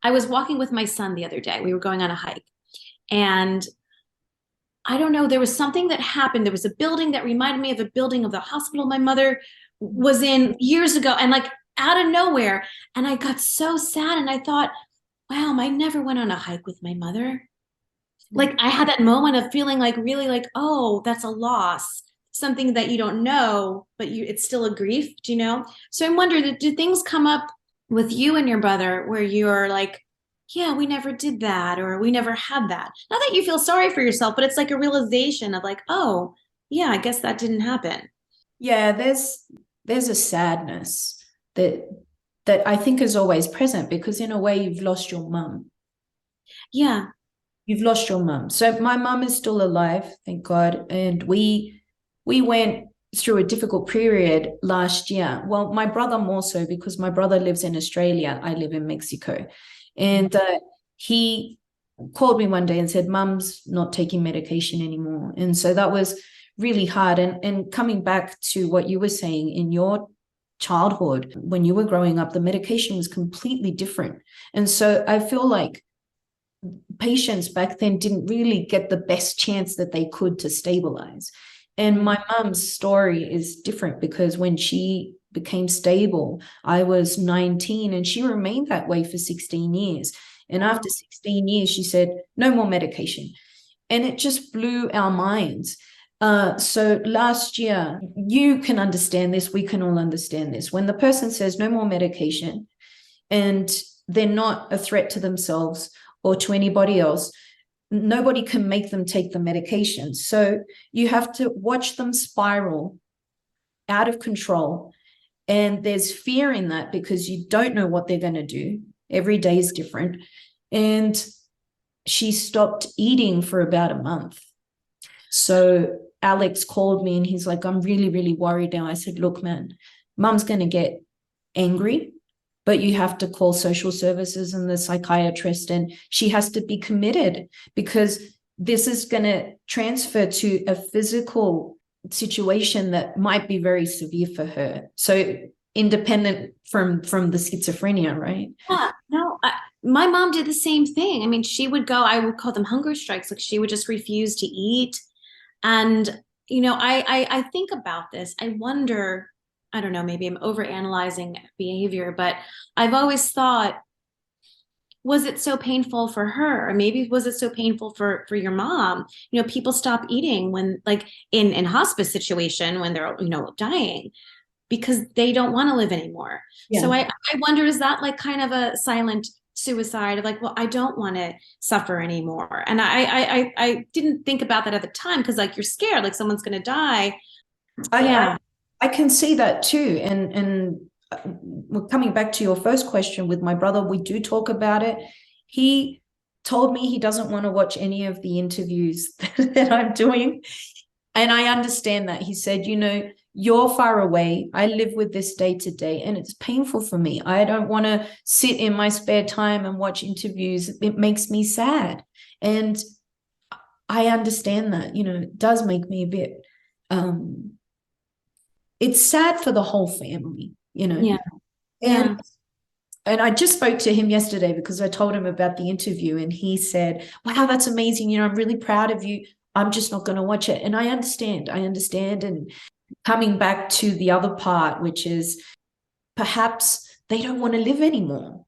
I was walking with my son the other day. We were going on a hike, and I don't know, there was something that happened. There was a building that reminded me of a building of the hospital my mother was in years ago, and like out of nowhere. And I got so sad and I thought, wow, I never went on a hike with my mother. Like I had that moment of feeling like really like, oh, that's a loss, something that you don't know, but it's still a grief, do you know? So I wonder, do things come up with you and your brother where you're like, yeah, we never did that, or we never had that. Not that you feel sorry for yourself, but it's like a realization of like, oh, yeah, I guess that didn't happen. Yeah, there's a sadness that I think is always present because in a way you've lost your mum. Yeah. You've lost your mum. So my mum is still alive, thank God. And we went through a difficult period last year. Well, my brother more so because my brother lives in Australia. I live in Mexico. And he called me one day and said, Mum's not taking medication anymore. And so that was really hard. And coming back to what you were saying in your childhood, when you were growing up, the medication was completely different. And so I feel like patients back then didn't really get the best chance that they could to stabilize. And my mum's story is different because when she became stable, I was 19 and she remained that way for 16 years. And after 16 years, she said, no more medication. And it just blew our minds. So last year, you can understand this, we can all understand this. When the person says no more medication and they're not a threat to themselves or to anybody else, nobody can make them take the medication. So you have to watch them spiral out of control. And there's fear in that because you don't know what they're going to do. Every day is different. And she stopped eating for about a month. So Alex called me and he's like, I'm really, really worried now. I said, look, man, mum's going to get angry, but you have to call social services and the psychiatrist, and she has to be committed because this is going to transfer to a physical situation that might be very severe for her. So independent from the schizophrenia, right? Yeah, no, my mom did the same thing. I mean, she would go, I would call them hunger strikes. Like she would just refuse to eat. And, I think about this. I wonder, I don't know, maybe I'm overanalyzing behavior, but I've always thought, was it so painful for her? Or maybe was it so painful for your mom? People stop eating when like in hospice situation when they're, dying because they don't want to live anymore. So Yeah. I wonder, is that like kind of a silent suicide of like, well, I don't want to suffer anymore. And I didn't think about that at the time because like you're scared, like someone's gonna die. I, Yeah. I can see that too. And coming back to your first question with my brother, we do talk about it. He told me he doesn't want to watch any of the interviews that I'm doing. And I understand that. He said, you're far away. I live with this day to day, and it's painful for me. I don't want to sit in my spare time and watch interviews. It makes me sad. And I understand that, it does make me a bit it's sad for the whole family, Yeah. And Yeah. I just spoke to him yesterday because I told him about the interview and he said, wow, that's amazing. I'm really proud of you. I'm just not going to watch it. And I understand. I understand. And coming back to the other part, which is perhaps they don't want to live anymore.